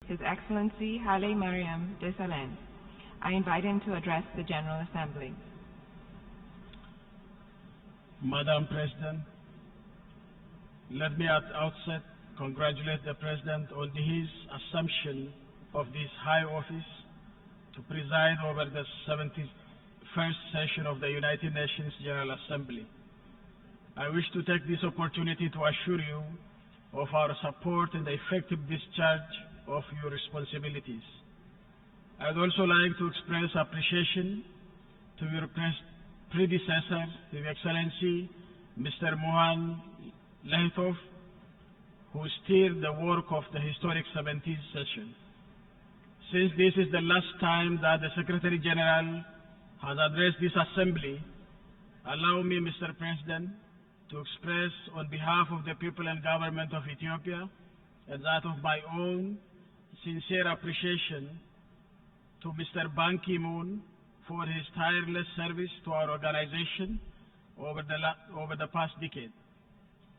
His Excellency Haile Mariam Desalegn. I invite him to address the General Assembly. Madam President, let me at the outset congratulate the President on his assumption of this high office to preside over the 71st session of the United Nations General Assembly. I wish to take this opportunity to assure you of our support in the effective discharge of your responsibilities. I would also like to express appreciation to your predecessor, His Excellency Mr. Mohan Lahitov, who steered the work of the historic 17th session. Since this is the last time that the Secretary General has addressed this Assembly, allow me, Mr. President, to express on behalf of the people and government of Ethiopia and that of my own sincere appreciation to Mr. Ban Ki-moon for his tireless service to our organization over the past decade.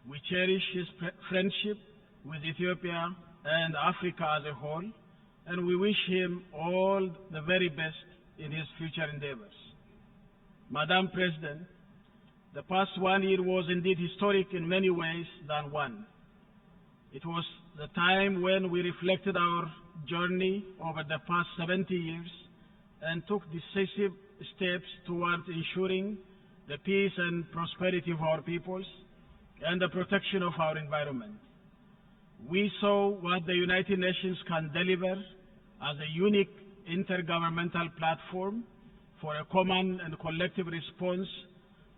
We cherish his friendship with Ethiopia and Africa as a whole, and we wish him all the very best in his future endeavors. Madam President, the past 1 year was indeed historic in many ways than one. It was the time when we reflected our journey over the past 70 years and took decisive steps towards ensuring the peace and prosperity of our peoples and the protection of our environment. We saw what the United Nations can deliver as a unique intergovernmental platform for a common and collective response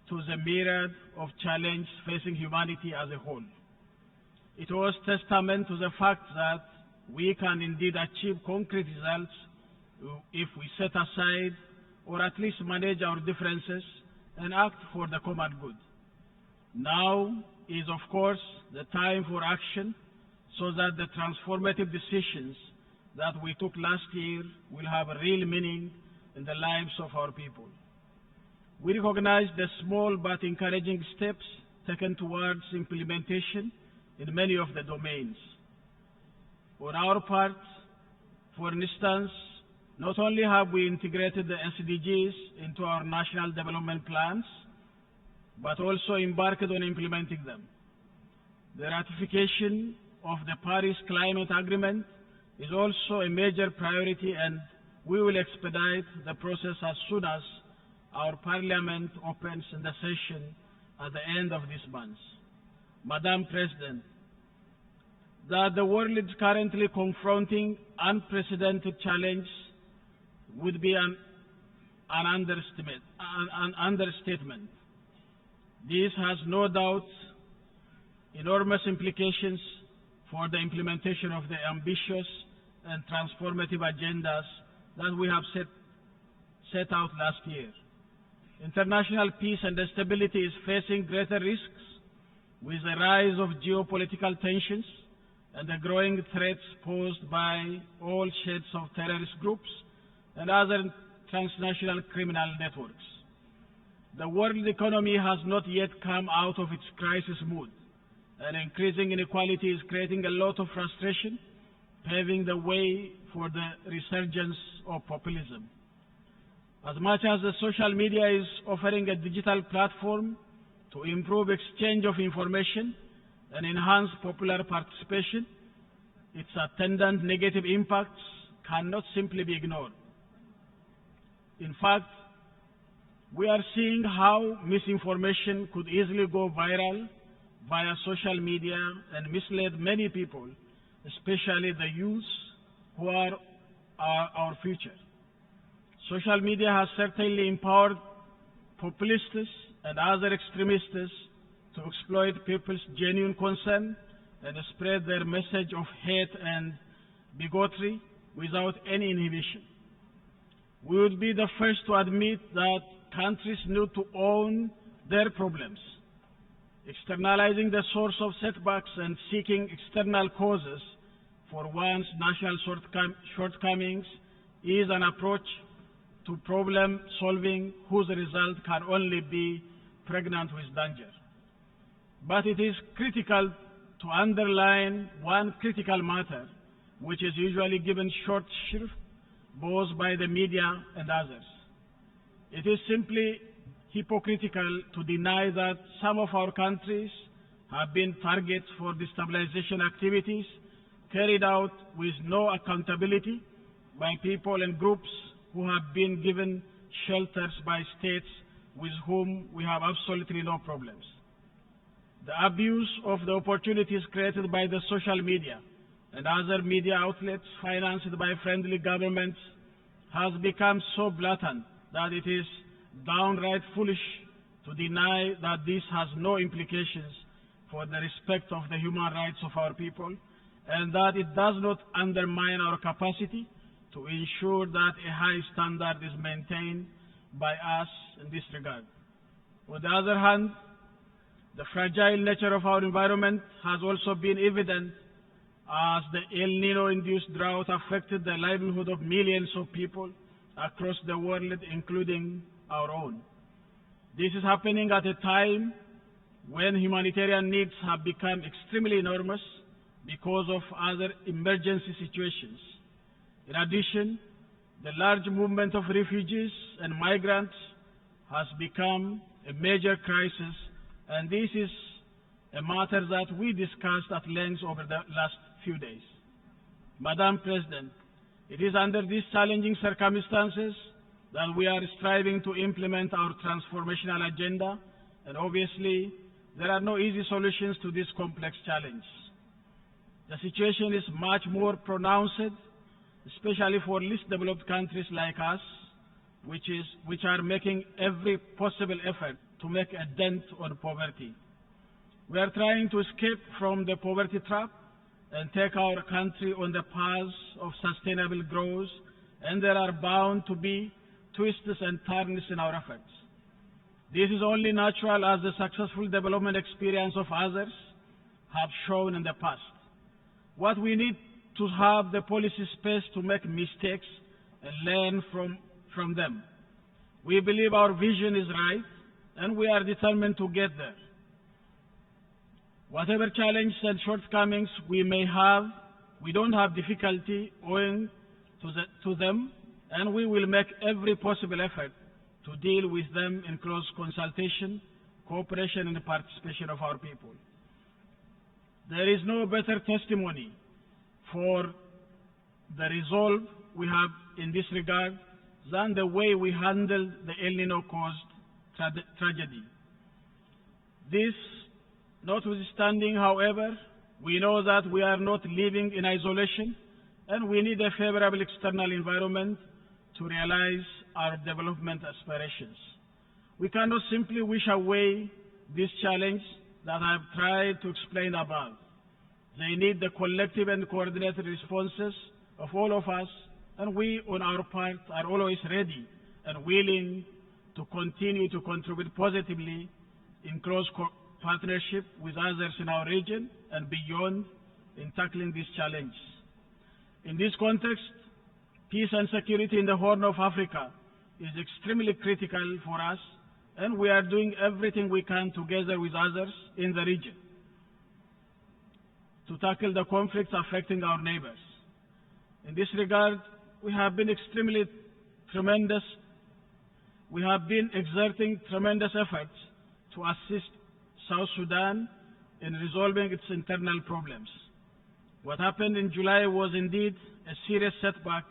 to the myriad of challenges facing humanity as a whole. It was testament to the fact that we can indeed achieve concrete results if we set aside or at least manage our differences and act for the common good. Now is, of course, the time for action so that the transformative decisions that we took last year will have a real meaning in the lives of our people. We recognize the small but encouraging steps taken towards implementation in many of the domains. On our part, for instance, not only have we integrated the SDGs into our national development plans, but also embarked on implementing them. The ratification of the Paris Climate Agreement is also a major priority, and we will expedite the process as soon as our Parliament opens in the session at the end of this month. Madam President, that the world is currently confronting unprecedented challenges would be an understatement. This has no doubt enormous implications for the implementation of the ambitious and transformative agendas that we have set out last year. International peace and stability is facing greater risks with the rise of geopolitical tensions and the growing threats posed by all shades of terrorist groups and other transnational criminal networks. The world economy has not yet come out of its crisis mood, and increasing inequality is creating a lot of frustration, paving the way for the resurgence of populism. As much as the social media is offering a digital platform to improve exchange of information and enhance popular participation, its attendant negative impacts cannot simply be ignored. In fact, we are seeing how misinformation could easily go viral via social media and mislead many people, especially the youth who are our future. Social media has certainly empowered populists and other extremists to exploit people's genuine concern and spread their message of hate and bigotry without any inhibition. We would be the first to admit that countries need to own their problems. Externalizing the source of setbacks and seeking external causes for one's national shortcomings is an approach to problem solving whose result can only be pregnant with danger. But it is critical to underline one critical matter which is usually given short shrift both by the media and others. It is simply hypocritical to deny that some of our countries have been targets for destabilization activities carried out with no accountability by people and groups who have been given shelters by states with whom we have absolutely no problems. The abuse of the opportunities created by the social media and other media outlets financed by friendly governments has become so blatant that it is downright foolish to deny that this has no implications for the respect of the human rights of our people, and that it does not undermine our capacity to ensure that a high standard is maintained by us in this regard. On the other hand, the fragile nature of our environment has also been evident as the El Nino-induced drought affected the livelihood of millions of people across the world, including our own. This is happening at a time when humanitarian needs have become extremely enormous because of other emergency situations. In addition, the large movement of refugees and migrants has become a major crisis, and this is a matter that we discussed at length over the last few days. Madam President, it is under these challenging circumstances that we are striving to implement our transformational agenda, and obviously there are no easy solutions to this complex challenge. The situation is much more pronounced, especially for least developed countries like us, which are making every possible effort to make a dent on poverty. We are trying to escape from the poverty trap and take our country on the path of sustainable growth, and there are bound to be twists and turns in our efforts. This is only natural as the successful development experience of others have shown in the past. What we need to have the policy space to make mistakes and learn from them. We believe our vision is right, and we are determined to get there. Whatever challenges and shortcomings we may have, we don't have difficulty owing to them, and we will make every possible effort to deal with them in close consultation, cooperation, and participation of our people. There is no better testimony for the resolve we have in this regard than the way we handled the El Nino-caused tragedy. This notwithstanding, however, we know that we are not living in isolation, and we need a favorable external environment to realize our development aspirations. We cannot simply wish away this challenge that I have tried to explain above. They need the collective and coordinated responses of all of us, and we, on our part, are always ready and willing to continue to contribute positively in close partnership with others in our region and beyond in tackling these challenges. In this context, peace and security in the Horn of Africa is extremely critical for us, and we are doing everything we can together with others in the region to tackle the conflicts affecting our neighbors. In this regard, we have been exerting tremendous efforts to assist South Sudan in resolving its internal problems. What happened in July was indeed a serious setback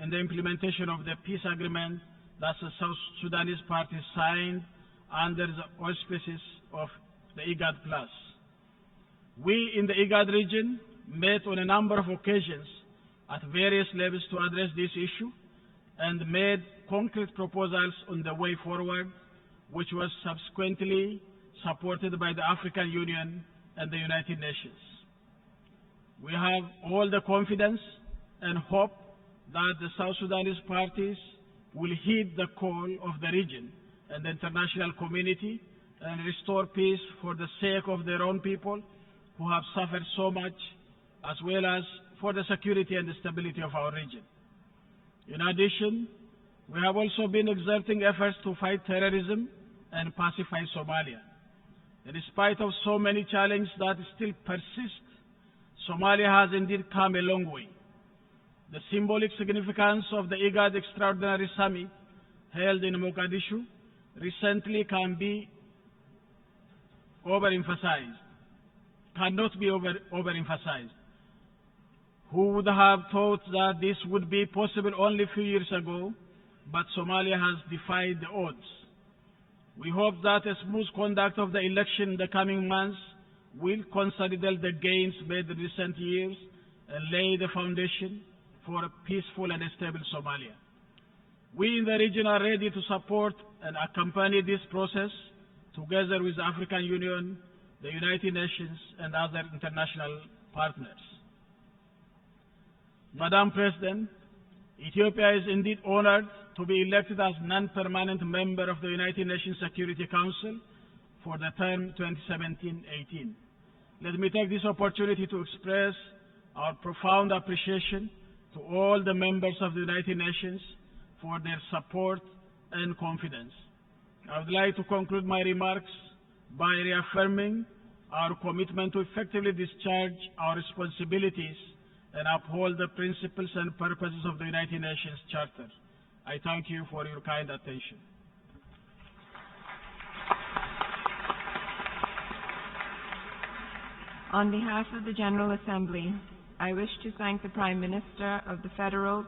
in the implementation of the peace agreement that the South Sudanese parties signed under the auspices of the IGAD+. We in the IGAD region met on a number of occasions at various levels to address this issue and made concrete proposals on the way forward, which was subsequently supported by the African Union and the United Nations. We have all the confidence and hope that the South Sudanese parties will heed the call of the region and the international community and restore peace for the sake of their own people who have suffered so much, as well as for the security and the stability of our region. In addition, we have also been exerting efforts to fight terrorism and pacify Somalia. In spite of so many challenges that still persist, Somalia has indeed come a long way. the symbolic significance of the IGAD Extraordinary Summit held in Mogadishu recently cannot be overemphasized. Who would have thought that this would be possible only a few years ago, but Somalia has defied the odds. We hope that a smooth conduct of the election in the coming months will consolidate the gains made in recent years and lay the foundation for a peaceful and stable Somalia. We in the region are ready to support and accompany this process together with the African Union, the United Nations, and other international partners. Madam President, Ethiopia is indeed honored to be elected as non-permanent member of the United Nations Security Council for the term 2017-18. Let me take this opportunity to express our profound appreciation to all the members of the United Nations for their support and confidence. I would like to conclude my remarks by reaffirming our commitment to effectively discharge our responsibilities and uphold the principles and purposes of the United Nations Charter. I thank you for your kind attention. On behalf of the General Assembly, I wish to thank the Prime Minister of the Federal